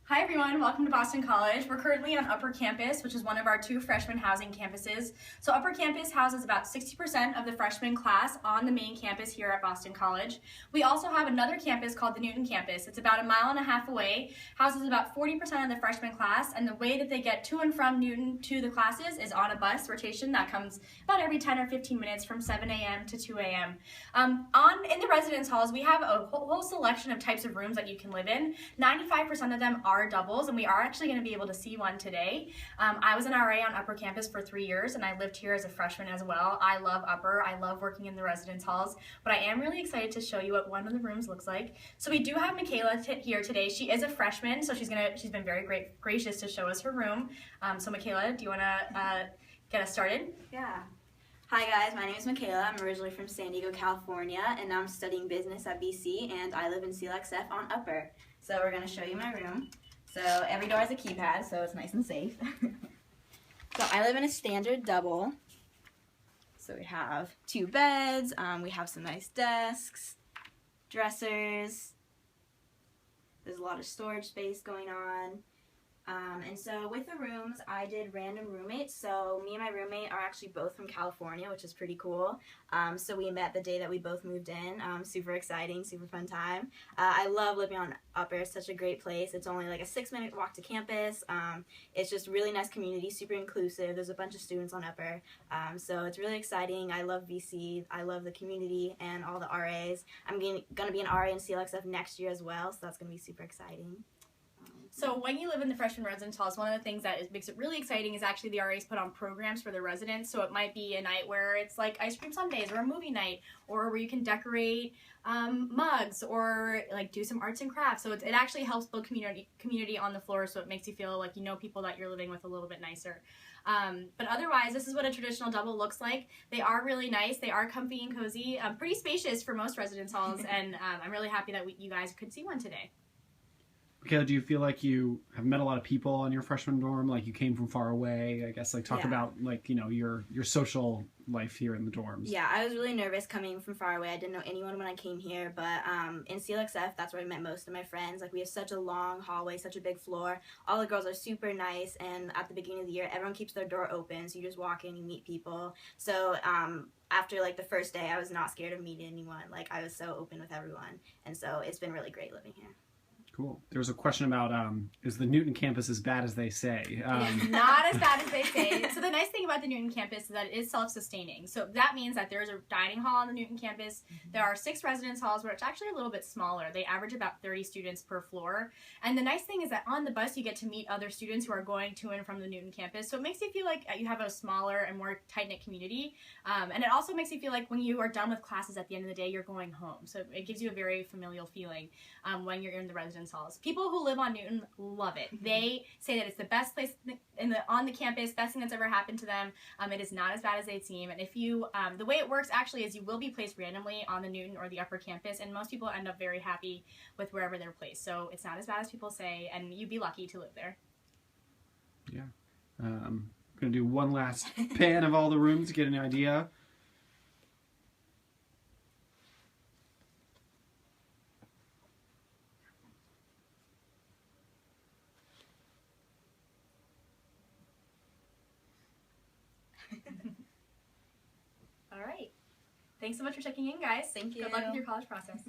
Hi everyone, welcome to Boston College. We're currently on Upper Campus, which is one of our 2 freshman housing campuses. So Upper Campus houses about 60% of the freshman class on the main campus here at Boston College. We also have another campus called the Newton campus. It's about 1.5 miles away, houses about 40% of the freshman class, and the way that they get to and from Newton to the classes is on a bus rotation that comes about every 10 or 15 minutes from 7 a.m. to 2 a.m. In the residence halls, we have a whole selection of types of rooms that you can live in. 95% of them are doubles, and we are actually going to be able to see one today. I was an RA on Upper Campus for 3 years, and I lived here as a freshman as well. I love Upper. I love working in the residence halls, but I am really excited to show you what one of the rooms looks like. So we do have Michaela here today. She is a freshman, so she's been very gracious to show us her room. So Michaela, do you want to get us started? Yeah. Hi guys, my name is Michaela. I'm originally from San Diego, California, and now I'm studying business at BC, and I live in CLXF on Upper. So we're going to show you my room. So every door has a keypad, so it's nice and safe. So I live in a standard double. So we have 2 beds, we have some nice desks, dressers, there's a lot of storage space going on. And so with the rooms, I did random roommates. So me and my roommate are actually both from California, which is pretty cool. So we met the day that we both moved in. Super exciting, super fun time. I love living on Upper. It's such a great place. It's only like a 6-minute walk to campus. It's just really nice community, super inclusive. There's a bunch of students on Upper. So it's really exciting. I love VC. I love the community and all the RAs. I'm going to be an RA in CLXF next year as well, so that's going to be super exciting. So when you live in the freshman residence halls, one of the things that makes it really exciting is actually the RAs put on programs for the residents. So it might be a night where it's like ice cream sundaes or a movie night, or where you can decorate mugs or like do some arts and crafts. So it actually helps build community on the floor, so it makes you feel like you know people that you're living with a little bit nicer. But otherwise, this is what a traditional double looks like. They are really nice. They are comfy and cozy, pretty spacious for most residence halls, and I'm really happy that you guys could see one today. Michaela, do you feel like you have met a lot of people on your freshman dorm? Like you came from far away, I guess, like talk about like, you know, your social life here in the dorms. Yeah, I was really nervous coming from far away. I didn't know anyone when I came here, but in CLXF, that's where I met most of my friends. Like we have such a long hallway, such a big floor. All the girls are super nice, and at the beginning of the year, everyone keeps their door open, so you just walk in, you meet people. So after like the first day, I was not scared of meeting anyone. Like I was so open with everyone, and so it's been really great living here. Cool. There was a question about, is the Newton campus as bad as they say? It's not as bad as they say. So the nice thing about the Newton campus is that it is self-sustaining. So that means that there's a dining hall on the Newton campus. There are 6 residence halls, which are actually a little bit smaller. They average about 30 students per floor. And the nice thing is that on the bus, you get to meet other students who are going to and from the Newton campus. So it makes you feel like you have a smaller and more tight-knit community. And it also makes you feel like when you are done with classes at the end of the day, you're going home. So it gives you a very familial feeling when you're in the residence halls. People who live on Newton love it. They say that it's the best place on the campus, best thing that's ever happened to them. It is not as bad as they seem. And if you, the way it works actually is you will be placed randomly on the Newton or the Upper Campus, and most people end up very happy with wherever they're placed. So it's not as bad as people say, and you'd be lucky to live there. Yeah. I'm going to do one last pan of all the rooms to get an idea. All right. Thanks so much for checking in, guys. Thank you. Good luck with your college process.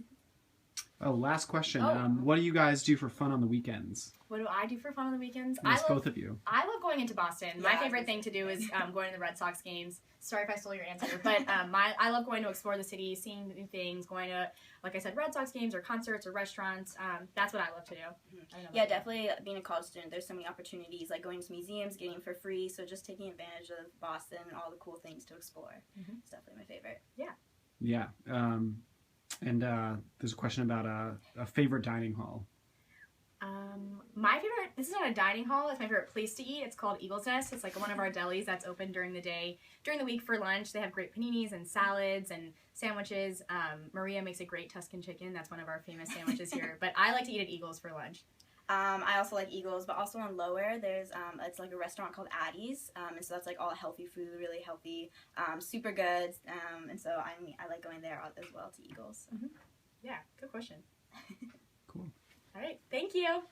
Oh, last question. Oh. What do you guys do for fun on the weekends? What do I do for fun on the weekends? Yes, both of you. I love going into Boston. Yeah, My favorite thing to do is going to the Red Sox games. Sorry if I stole your answer, but I love going to explore the city, seeing new things, going to, like I said, Red Sox games or concerts or restaurants. That's what I love to do. Yeah, definitely being a college student, there's so many opportunities, like going to museums, getting for free, so just taking advantage of Boston and all the cool things to explore. It's definitely my favorite. Yeah. Yeah. And there's a question about a favorite dining hall. My favorite, this is not a dining hall, it's my favorite place to eat. It's called Eagle's Nest. It's like one of our delis that's open during the day. During the week for lunch, they have great paninis and salads and sandwiches. Maria makes a great Tuscan chicken. That's one of our famous sandwiches here. But I like to eat at Eagle's for lunch. I also like Eagles, but also on Lower, there's it's like a restaurant called Addie's, and so that's like all healthy food, really healthy, super good, and so I like going there as well to Eagles. Yeah, good question. Cool. All right, thank you.